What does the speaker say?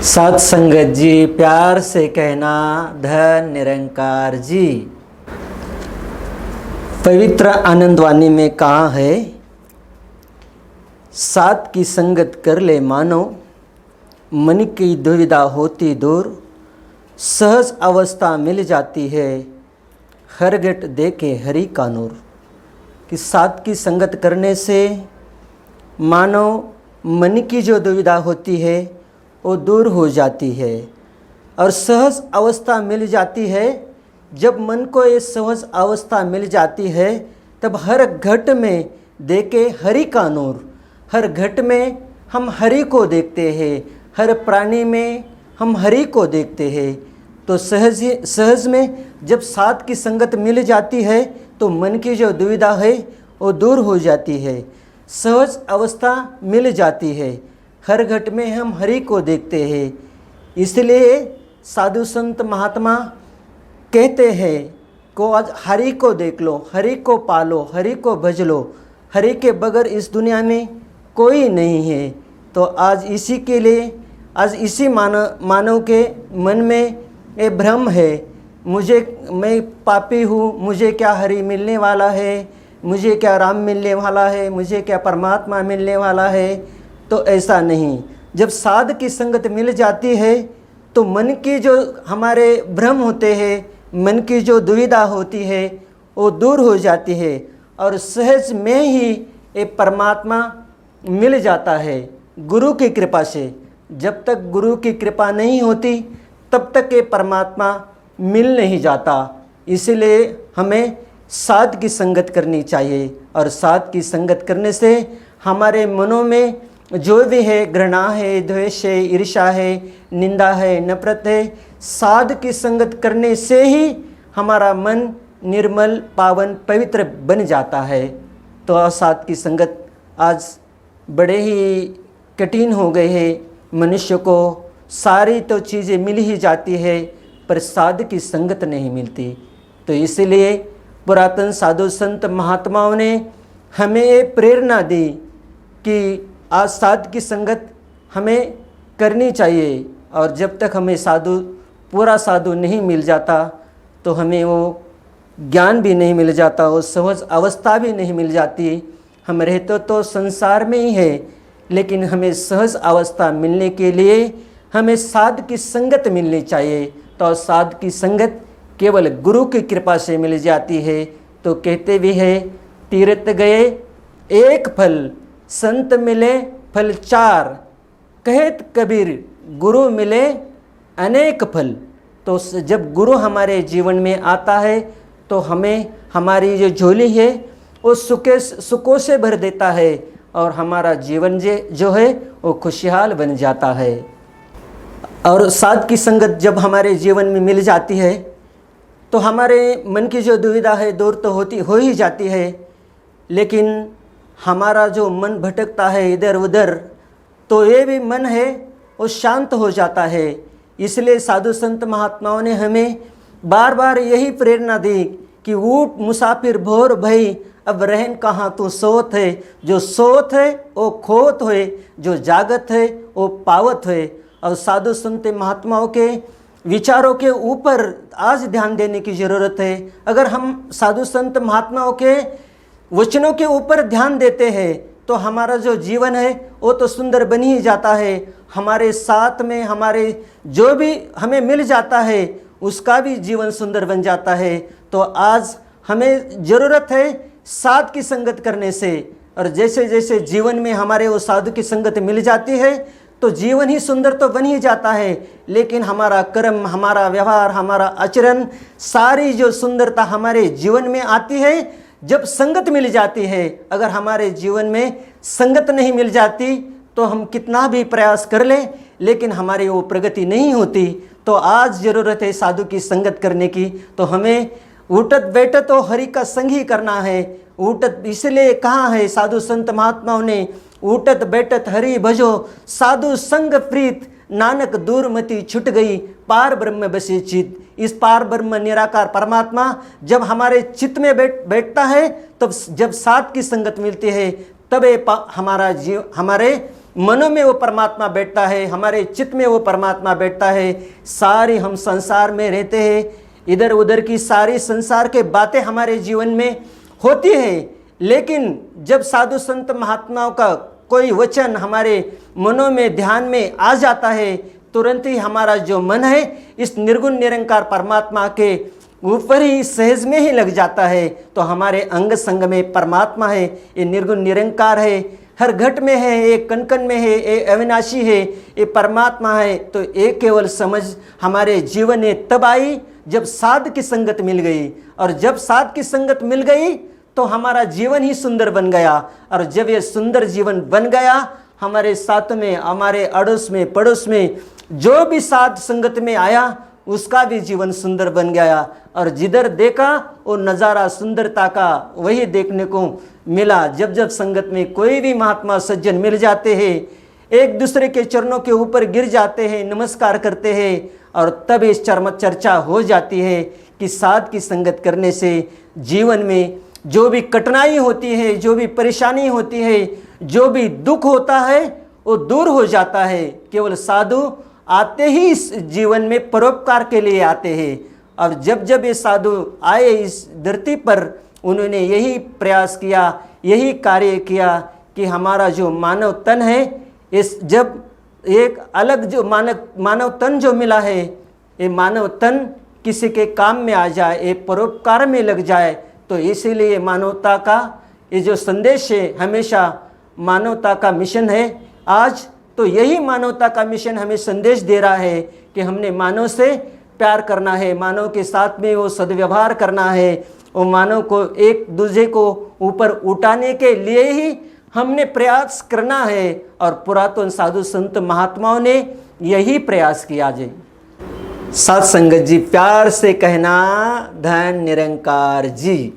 सत संगत जी, प्यार से कहना धन निरंकार जी। पवित्र आनंदवाणी में कहा है, सात की संगत कर ले मानो, मन की दुविधा होती दूर, सहज अवस्था मिल जाती है, हर घट देखे हरि का नूर। कि सात की संगत करने से मानो मन की जो दुविधा होती है वो दूर हो जाती है और सहज अवस्था मिल जाती है। जब मन को ये सहज अवस्था मिल जाती है तब हर घट में देखे हरि का नूर। हर घट में हम हरि को देखते हैं, हर प्राणी में हम हरि को देखते हैं। तो सहज में जब सात की संगत मिल जाती है तो मन की जो दुविधा है वो दूर हो जाती है, सहज अवस्था मिल जाती है। हर घट में हम हरि को देखते हैं। इसलिए साधु संत महात्मा कहते हैं को आज हरि को देख लो, हरि को पालो, हरि को भज लो। हरि के बगैर इस दुनिया में कोई नहीं है। तो आज इसी के लिए, आज इसी मानव के मन में ये भ्रम है, मैं पापी हूँ, मुझे क्या हरि मिलने वाला है, मुझे क्या राम मिलने वाला है, मुझे क्या परमात्मा मिलने वाला है। तो ऐसा नहीं। जब साध की संगत मिल जाती है तो मन की जो हमारे भ्रम होते हैं, मन की जो दुविधा होती है वो दूर हो जाती है और सहज में ही ये परमात्मा मिल जाता है गुरु की कृपा से। जब तक गुरु की कृपा नहीं होती तब तक ये परमात्मा मिल नहीं जाता। इसलिए हमें साध की संगत करनी चाहिए और साध की संगत करने से हमारे मनों में जो भी है, घृणा है, द्वेष है, ईर्ष्या है, निंदा है, नफरत है, साध की संगत करने से ही हमारा मन निर्मल, पावन, पवित्र बन जाता है। तो साध की संगत आज बड़े ही कठिन हो गए हैं। मनुष्य को सारी तो चीज़ें मिल ही जाती है पर साध की संगत नहीं मिलती। तो इसलिए पुरातन साधु संत महात्माओं ने हमें ये प्रेरणा दी कि आज साध की संगत हमें करनी चाहिए। और जब तक हमें पूरा साधु नहीं मिल जाता तो हमें वो ज्ञान भी नहीं मिल जाता, वो सहज अवस्था भी नहीं मिल जाती। हम रहते तो संसार में ही है, लेकिन हमें सहज अवस्था मिलने के लिए हमें साध की संगत मिलनी चाहिए। तो साध की संगत केवल गुरु की कृपा से मिल जाती है। तो कहते भी है, तीर्थ गए एक फल, संत मिले फल चार, कहत कबीर गुरु मिले अनेक फल। तो जब गुरु हमारे जीवन में आता है तो हमें हमारी जो झोली है वो सुखों से भर देता है और हमारा जीवन जो है वो खुशहाल बन जाता है। और साध की संगत जब हमारे जीवन में मिल जाती है तो हमारे मन की जो दुविधा है दूर तो हो ही जाती है, लेकिन हमारा जो मन भटकता है इधर उधर, तो ये भी मन है वो शांत हो जाता है। इसलिए साधु संत महात्माओं ने हमें बार बार यही प्रेरणा दी कि ऊठ मुसाफिर भोर भई, अब रहन कहाँ तू सोत है। जो सोत है वो खोत है, जो जागत है वो पावत है। और साधु संत महात्माओं के विचारों के ऊपर आज ध्यान देने की ज़रूरत है। अगर हम साधु संत महात्माओं के वचनों के ऊपर ध्यान देते हैं तो हमारा जो जीवन है वो तो सुंदर बन ही जाता है। हमारे साथ में हमारे जो भी हमें मिल जाता है उसका भी जीवन सुंदर बन जाता है। तो आज हमें ज़रूरत है साध की संगत करने से। और जैसे जैसे जीवन में हमारे वो साधु की संगत मिल जाती है तो जीवन ही सुंदर तो बन ही जाता है, लेकिन हमारा कर्म, हमारा व्यवहार, हमारा आचरण, सारी जो सुंदरता हमारे जीवन में आती है जब संगत मिल जाती है। अगर हमारे जीवन में संगत नहीं मिल जाती तो हम कितना भी प्रयास कर लें लेकिन हमारी वो प्रगति नहीं होती। तो आज ज़रूरत है साधु की संगत करने की। तो हमें उठत बैठत तो हरि का संग ही करना है। उठत इसलिए कहा है साधु संत महात्माओं ने, उठत बैठत हरि भजो, साधु संग प्रीत, नानक दूर मति छुट गई, पार ब्रह्म बसे चित। इस पार ब्रह्म निराकार परमात्मा जब हमारे चित्त में बैठता है, तब जब साध की संगत मिलती है तब हमारे मनों में वो परमात्मा बैठता है, हमारे चित्त में वो परमात्मा बैठता है। सारी हम संसार में रहते हैं, इधर उधर की सारी संसार के बातें हमारे जीवन में होती है, लेकिन जब साधु संत महात्माओं का कोई वचन हमारे मनों में ध्यान में आ जाता है, तुरंत ही हमारा जो मन है इस निर्गुण निरंकार परमात्मा के ऊपर ही सहज में ही लग जाता है। तो हमारे अंग संग में परमात्मा है, ये निर्गुण निरंकार है, हर घट में है, ये कण कण में है, ये अविनाशी है, ये परमात्मा है। तो एक केवल समझ हमारे जीवन में तब आई जब साध की संगत मिल गई, और जब साध की संगत मिल गई तो हमारा जीवन ही सुंदर बन गया। और जब ये सुंदर जीवन बन गया, हमारे साथ में, हमारे अड़ोस में, पड़ोस में जो भी साध संगत में आया उसका भी जीवन सुंदर बन गया। और जिधर देखा वो नज़ारा सुंदरता का वही देखने को मिला। जब जब संगत में कोई भी महात्मा सज्जन मिल जाते हैं, एक दूसरे के चरणों के ऊपर गिर जाते हैं, नमस्कार करते हैं, और तब इस चर्चा हो जाती है कि साध की संगत करने से जीवन में जो भी कठिनाई होती है, जो भी परेशानी होती है, जो भी दुख होता है वो दूर हो जाता है। केवल साधु आते ही इस जीवन में परोपकार के लिए आते हैं। और जब जब ये साधु आए इस धरती पर, उन्होंने यही प्रयास किया, यही कार्य किया कि हमारा जो मानव तन है, इस जब एक अलग जो मानव तन जो मिला है, ये मानव तन किसी के काम में आ जाए, ये परोपकार में लग जाए। तो इसीलिए मानवता का ये जो संदेश है, हमेशा मानवता का मिशन है। आज तो यही मानवता का मिशन हमें संदेश दे रहा है कि हमने मानव से प्यार करना है, मानव के साथ में वो सद्व्यवहार करना है, वो मानव को एक दूसरे को ऊपर उठाने के लिए ही हमने प्रयास करना है। और पुरातन साधु संत महात्माओं ने यही प्रयास किया जी। साध संगत जी, प्यार से कहना धन निरंकार जी।